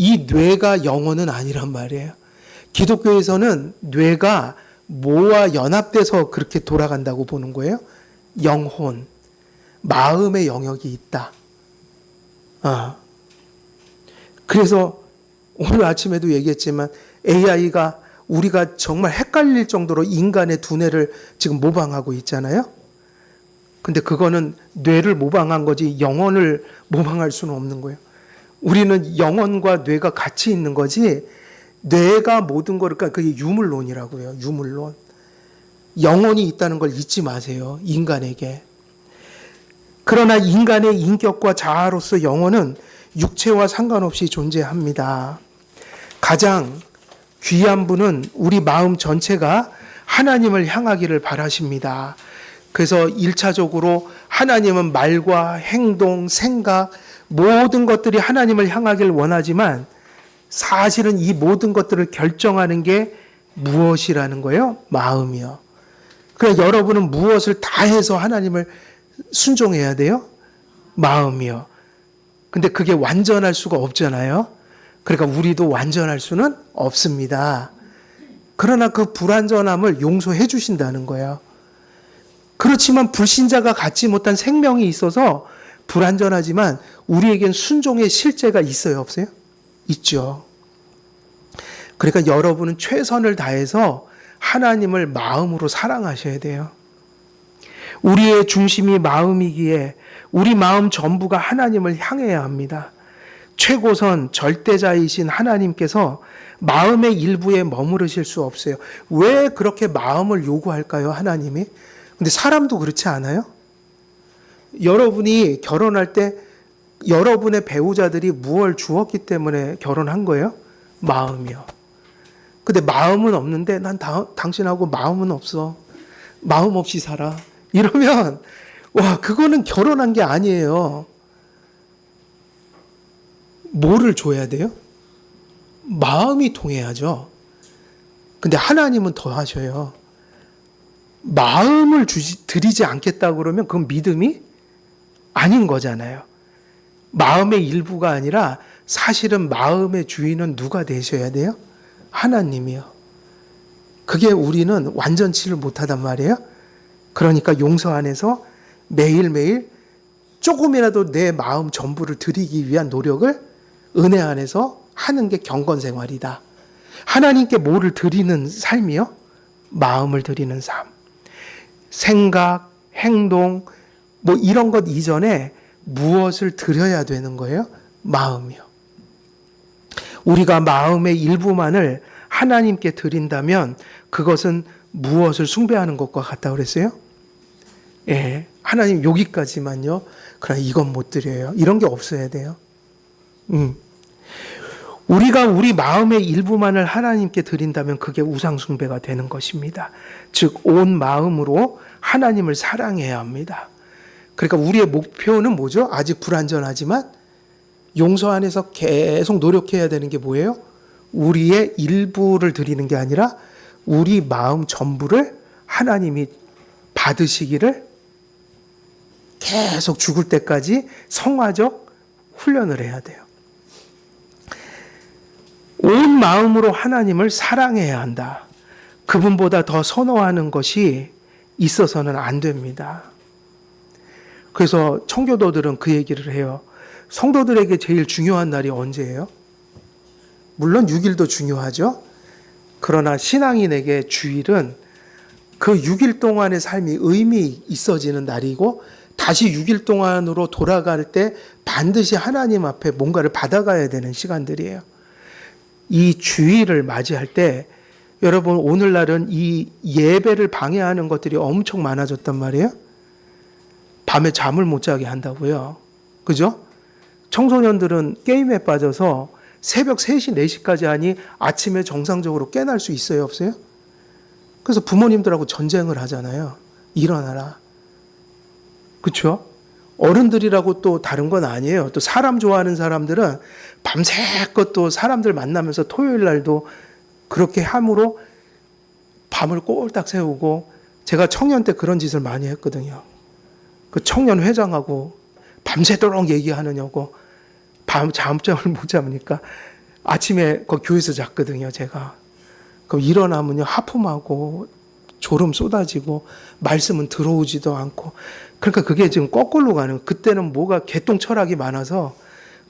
이 뇌가 영혼은 아니란 말이에요. 기독교에서는 뇌가 뭐와 연합돼서 그렇게 돌아간다고 보는 거예요. 영혼, 마음의 영역이 있다. 그래서 오늘 아침에도 얘기했지만 AI가 우리가 정말 헷갈릴 정도로 인간의 두뇌를 지금 모방하고 있잖아요. 근데 그거는 뇌를 모방한 거지 영혼을 모방할 수는 없는 거예요. 우리는 영혼과 뇌가 같이 있는 거지 뇌가 모든 거를, 그러니까 그게 유물론이라고요. 유물론. 영혼이 있다는 걸 잊지 마세요. 인간에게. 그러나 인간의 인격과 자아로서 영혼은 육체와 상관없이 존재합니다. 가장 귀한 분은 우리 마음 전체가 하나님을 향하기를 바라십니다. 그래서 1차적으로 하나님은 말과 행동, 생각, 모든 것들이 하나님을 향하기를 원하지만 사실은 이 모든 것들을 결정하는 게 무엇이라는 거예요? 마음이요. 그러니까 여러분은 무엇을 다 해서 하나님을 순종해야 돼요? 마음이요. 근데 그게 완전할 수가 없잖아요. 그러니까 우리도 완전할 수는 없습니다. 그러나 그 불완전함을 용서해 주신다는 거예요. 그렇지만 불신자가 갖지 못한 생명이 있어서 불완전하지만 우리에겐 순종의 실제가 있어요, 없어요? 있죠. 그러니까 여러분은 최선을 다해서 하나님을 마음으로 사랑하셔야 돼요. 우리의 중심이 마음이기에 우리 마음 전부가 하나님을 향해야 합니다. 최고선 절대자이신 하나님께서 마음의 일부에 머무르실 수 없어요. 왜 그렇게 마음을 요구할까요, 하나님이? 근데 사람도 그렇지 않아요? 여러분이 결혼할 때 여러분의 배우자들이 무엇을 주었기 때문에 결혼한 거예요? 마음이요. 근데 마음은 없는데 난 당신하고 마음은 없어. 마음 없이 살아. 이러면 와, 그거는 결혼한 게 아니에요. 뭐를 줘야 돼요? 마음이 통해야죠. 근데 하나님은 더 하셔요. 마음을 드리지 않겠다고 그러면 그건 믿음이 아닌 거잖아요. 마음의 일부가 아니라 사실은 마음의 주인은 누가 되셔야 돼요? 하나님이요. 그게 우리는 완전치를 못하단 말이에요. 그러니까 용서 안에서 매일매일 조금이라도 내 마음 전부를 드리기 위한 노력을 은혜 안에서 하는 게 경건생활이다. 하나님께 뭐를 드리는 삶이요? 마음을 드리는 삶. 생각, 행동, 뭐 이런 것 이전에 무엇을 드려야 되는 거예요? 마음이요. 우리가 마음의 일부만을 하나님께 드린다면 그것은 무엇을 숭배하는 것과 같다고 그랬어요? 예, 하나님 여기까지만요. 그러나 이건 못 드려요. 이런 게 없어야 돼요. 우리가 우리 마음의 일부만을 하나님께 드린다면 그게 우상숭배가 되는 것입니다. 즉, 온 마음으로 하나님을 사랑해야 합니다. 그러니까 우리의 목표는 뭐죠? 아직 불완전하지만 용서 안에서 계속 노력해야 되는 게 뭐예요? 우리의 일부를 드리는 게 아니라 우리 마음 전부를 하나님이 받으시기를 계속 죽을 때까지 성화적 훈련을 해야 돼요. 온 마음으로 하나님을 사랑해야 한다. 그분보다 더 선호하는 것이 있어서는 안 됩니다. 그래서 청교도들은 그 얘기를 해요. 성도들에게 제일 중요한 날이 언제예요? 물론 6일도 중요하죠. 그러나 신앙인에게 주일은 그 6일 동안의 삶이 의미 있어지는 날이고 다시 6일 동안으로 돌아갈 때 반드시 하나님 앞에 뭔가를 받아가야 되는 시간들이에요. 이 주일을 맞이할 때 여러분, 오늘날은 이 예배를 방해하는 것들이 엄청 많아졌단 말이에요. 밤에 잠을 못 자게 한다고요. 그죠? 청소년들은 게임에 빠져서 새벽 3시, 4시까지 하니 아침에 정상적으로 깨날 수 있어요, 없어요? 그래서 부모님들하고 전쟁을 하잖아요. 일어나라. 그렇죠? 어른들이라고 또 다른 건 아니에요. 또 사람 좋아하는 사람들은 밤새껏 또 사람들 만나면서 토요일 날도 그렇게 함으로 밤을 꼴딱 세우고, 제가 청년 때 그런 짓을 많이 했거든요. 그 청년 회장하고 밤새도록 얘기하느냐고 잠을 못 잡으니까 아침에 그 교회에서 잤거든요, 제가. 그럼 일어나면요, 하품하고 졸음 쏟아지고 말씀은 들어오지도 않고. 그러니까 그게 지금 거꾸로 가는, 그때는 뭐가 개똥 철학이 많아서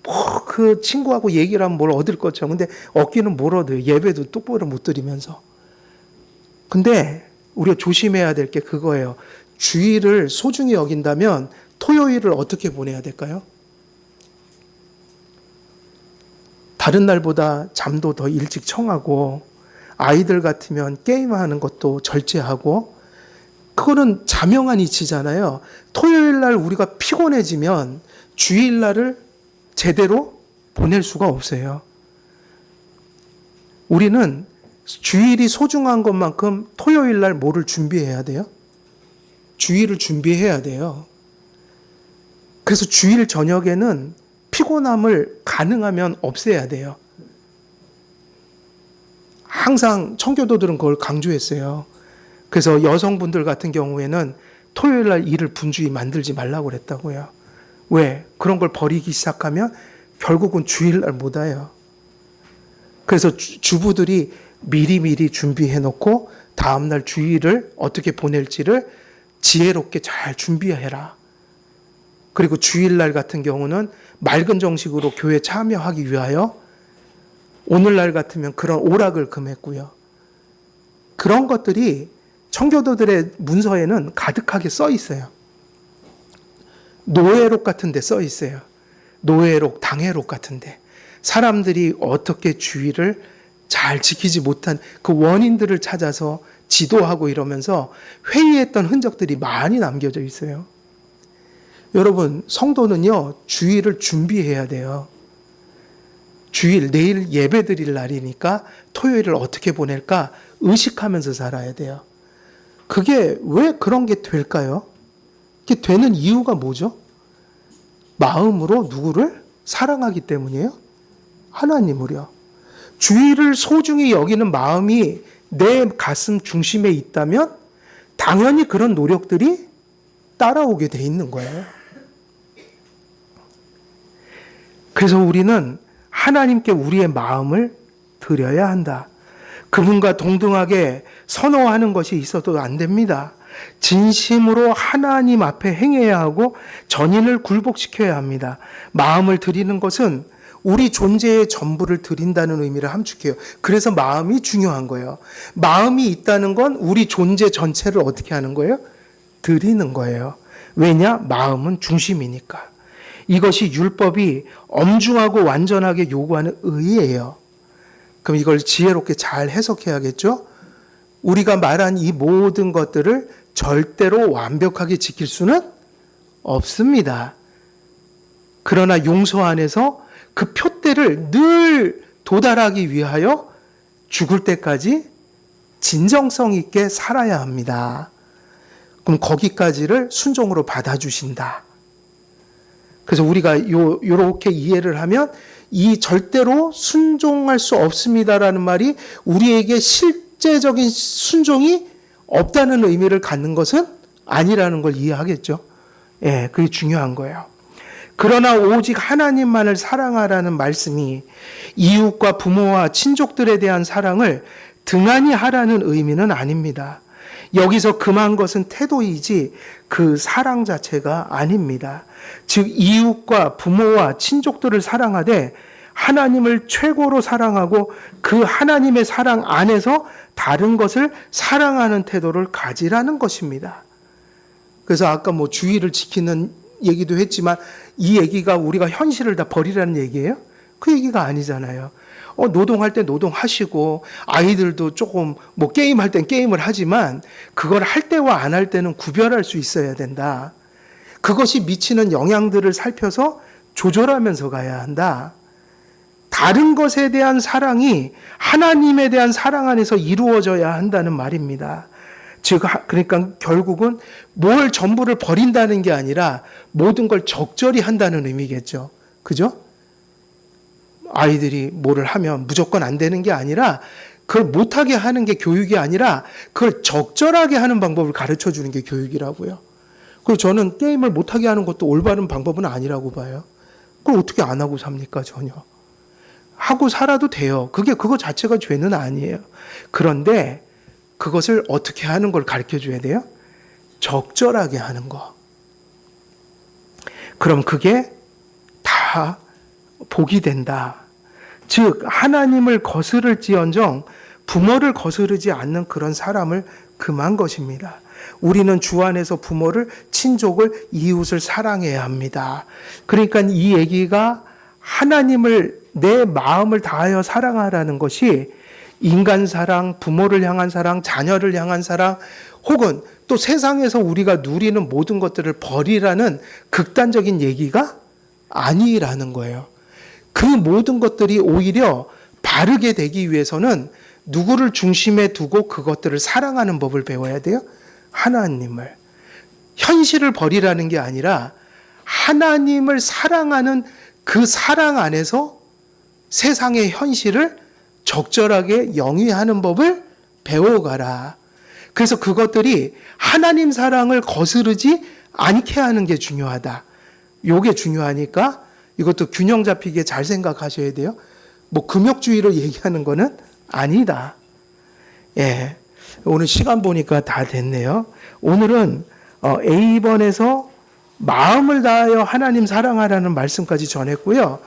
뭐 그 친구하고 얘기를 하면 뭘 얻을 것처럼. 근데 얻기는 뭘 얻어요. 예배도 똑바로 못 드리면서. 근데 우리가 조심해야 될 게 그거예요. 주일을 소중히 여긴다면 토요일을 어떻게 보내야 될까요? 다른 날보다 잠도 더 일찍 청하고, 아이들 같으면 게임하는 것도 절제하고, 그거는 자명한 이치잖아요. 토요일 날 우리가 피곤해지면 주일 날을 제대로 보낼 수가 없어요. 우리는 주일이 소중한 것만큼 토요일 날 뭐를 준비해야 돼요? 주일을 준비해야 돼요. 그래서 주일 저녁에는 피곤함을 가능하면 없애야 돼요. 항상 청교도들은 그걸 강조했어요. 그래서 여성분들 같은 경우에는 토요일 날 일을 분주히 만들지 말라고 그랬다고요. 왜? 그런 걸 버리기 시작하면 결국은 주일 날 못 와요. 그래서 주부들이 미리미리 준비해 놓고 다음날 주일을 어떻게 보낼지를 지혜롭게 잘 준비해라. 그리고 주일날 같은 경우는 맑은 정식으로 교회 참여하기 위하여 오늘날 같으면 그런 오락을 금했고요. 그런 것들이 청교도들의 문서에는 가득하게 써 있어요. 노예록 같은 데 써 있어요. 노예록, 당예록 같은 데. 사람들이 어떻게 주의를 잘 지키지 못한 그 원인들을 찾아서 지도하고 이러면서 회의했던 흔적들이 많이 남겨져 있어요. 여러분, 성도는요, 주일을 준비해야 돼요. 주일, 내일 예배 드릴 날이니까 토요일을 어떻게 보낼까 의식하면서 살아야 돼요. 그게 왜 그런 게 될까요? 그게 되는 이유가 뭐죠? 마음으로 누구를 사랑하기 때문이에요? 하나님을요. 주일을 소중히 여기는 마음이 내 가슴 중심에 있다면 당연히 그런 노력들이 따라오게 돼 있는 거예요. 그래서 우리는 하나님께 우리의 마음을 드려야 한다. 그분과 동등하게 선호하는 것이 있어도 안 됩니다. 진심으로 하나님 앞에 행해야 하고 전인을 굴복시켜야 합니다. 마음을 드리는 것은 우리 존재의 전부를 드린다는 의미를 함축해요. 그래서 마음이 중요한 거예요. 마음이 있다는 건 우리 존재 전체를 어떻게 하는 거예요? 드리는 거예요. 왜냐? 마음은 중심이니까. 이것이 율법이 엄중하고 완전하게 요구하는 의예요. 그럼 이걸 지혜롭게 잘 해석해야겠죠? 우리가 말한 이 모든 것들을 절대로 완벽하게 지킬 수는 없습니다. 그러나 용서 안에서 그 표대를 늘 도달하기 위하여 죽을 때까지 진정성 있게 살아야 합니다. 그럼 거기까지를 순종으로 받아주신다. 그래서 우리가 요렇게 이해를 하면 이 절대로 순종할 수 없습니다라는 말이 우리에게 실제적인 순종이 없다는 의미를 갖는 것은 아니라는 걸 이해하겠죠. 예, 그게 중요한 거예요. 그러나 오직 하나님만을 사랑하라는 말씀이 이웃과 부모와 친족들에 대한 사랑을 등한히 하라는 의미는 아닙니다. 여기서 금한 것은 태도이지 그 사랑 자체가 아닙니다. 즉 이웃과 부모와 친족들을 사랑하되 하나님을 최고로 사랑하고 그 하나님의 사랑 안에서 다른 것을 사랑하는 태도를 가지라는 것입니다. 그래서 아까 주의를 지키는 얘기도 했지만 이 얘기가 우리가 현실을 다 버리라는 얘기예요? 그 얘기가 아니잖아요. 노동할 때 노동하시고 아이들도 조금 게임할 땐 게임을 하지만 그걸 할 때와 안 할 때는 구별할 수 있어야 된다. 그것이 미치는 영향들을 살펴서 조절하면서 가야 한다. 다른 것에 대한 사랑이 하나님에 대한 사랑 안에서 이루어져야 한다는 말입니다. 즉 그러니까 결국은 뭘 전부를 버린다는 게 아니라 모든 걸 적절히 한다는 의미겠죠. 그죠? 아이들이 뭐를 하면 무조건 안 되는 게 아니라 그걸 못하게 하는 게 교육이 아니라 그걸 적절하게 하는 방법을 가르쳐 주는 게 교육이라고요. 그리고 저는 게임을 못하게 하는 것도 올바른 방법은 아니라고 봐요. 그걸 어떻게 안 하고 삽니까? 전혀. 하고 살아도 돼요. 그거 자체가 죄는 아니에요. 그런데 그것을 어떻게 하는 걸 가르쳐 줘야 돼요? 적절하게 하는 거. 그럼 그게 다 복이 된다. 즉 하나님을 거스를지언정 부모를 거스르지 않는 그런 사람을 금한 것입니다. 우리는 주 안에서 부모를, 친족을, 이웃을 사랑해야 합니다. 그러니까 이 얘기가 하나님을 내 마음을 다하여 사랑하라는 것이 인간 사랑, 부모를 향한 사랑, 자녀를 향한 사랑, 혹은 또 세상에서 우리가 누리는 모든 것들을 버리라는 극단적인 얘기가 아니라는 거예요. 그 모든 것들이 오히려 바르게 되기 위해서는 누구를 중심에 두고 그것들을 사랑하는 법을 배워야 돼요? 하나님을. 현실을 버리라는 게 아니라 하나님을 사랑하는 그 사랑 안에서 세상의 현실을 적절하게 영위하는 법을 배워가라. 그래서 그것들이 하나님 사랑을 거스르지 않게 하는 게 중요하다. 요게 중요하니까 이것도 균형 잡히게 잘 생각하셔야 돼요. 금욕주의로 얘기하는 거는 아니다. 예. 오늘 시간 보니까 다 됐네요. 오늘은 A번에서 마음을 다하여 하나님 사랑하라는 말씀까지 전했고요.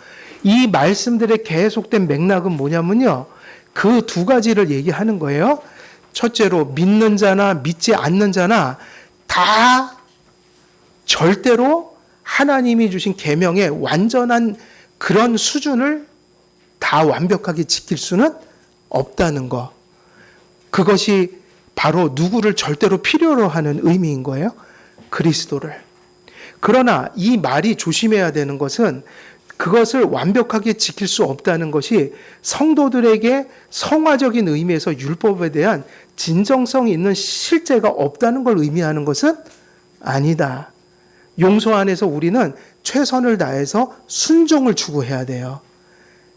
이 말씀들의 계속된 맥락은 뭐냐면요. 그 두 가지를 얘기하는 거예요. 첫째로 믿는 자나 믿지 않는 자나 다 절대로 하나님이 주신 계명의 완전한 그런 수준을 다 완벽하게 지킬 수는 없다는 거. 그것이 바로 누구를 절대로 필요로 하는 의미인 거예요. 그리스도를. 그러나 이 말이 조심해야 되는 것은 그것을 완벽하게 지킬 수 없다는 것이 성도들에게 성화적인 의미에서 율법에 대한 진정성 있는 실제가 없다는 걸 의미하는 것은 아니다. 용서 안에서 우리는 최선을 다해서 순종을 추구해야 돼요.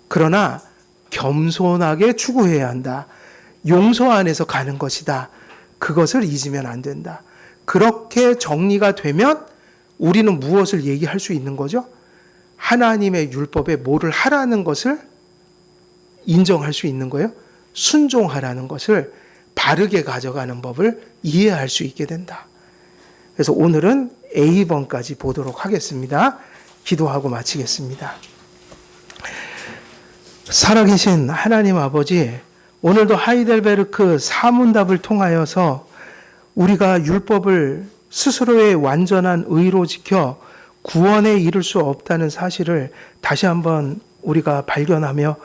그러나 겸손하게 추구해야 한다. 용서 안에서 가는 것이다. 그것을 잊으면 안 된다. 그렇게 정리가 되면 우리는 무엇을 얘기할 수 있는 거죠? 하나님의 율법에 뭐를 하라는 것을 인정할 수 있는 거예요. 순종하라는 것을 바르게 가져가는 법을 이해할 수 있게 된다. 그래서 오늘은 A번까지 보도록 하겠습니다. 기도하고 마치겠습니다. 살아계신 하나님 아버지, 오늘도 하이델베르크 사문답을 통하여서 우리가 율법을 스스로의 완전한 의로 지켜 구원에 이를 수 없다는 사실을 다시 한번 우리가 발견하며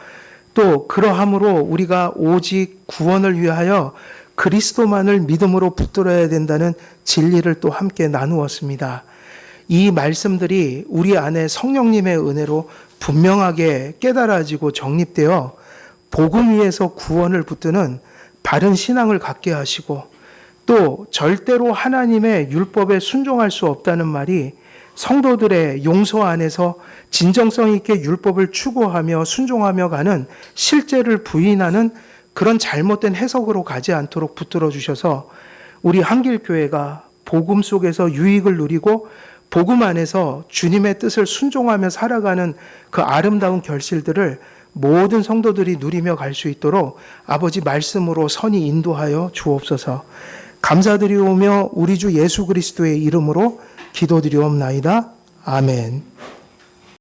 또 그러함으로 우리가 오직 구원을 위하여 그리스도만을 믿음으로 붙들어야 된다는 진리를 또 함께 나누었습니다. 이 말씀들이 우리 안에 성령님의 은혜로 분명하게 깨달아지고 정립되어 복음 위에서 구원을 붙드는 바른 신앙을 갖게 하시고, 또 절대로 하나님의 율법에 순종할 수 없다는 말이 성도들의 용서 안에서 진정성 있게 율법을 추구하며 순종하며 가는 실제를 부인하는 그런 잘못된 해석으로 가지 않도록 붙들어 주셔서 우리 한길교회가 복음 속에서 유익을 누리고 복음 안에서 주님의 뜻을 순종하며 살아가는 그 아름다운 결실들을 모든 성도들이 누리며 갈 수 있도록 아버지 말씀으로 선히 인도하여 주옵소서. 감사드리오며 우리 주 예수 그리스도의 이름으로 기도드리옵나이다. 아멘.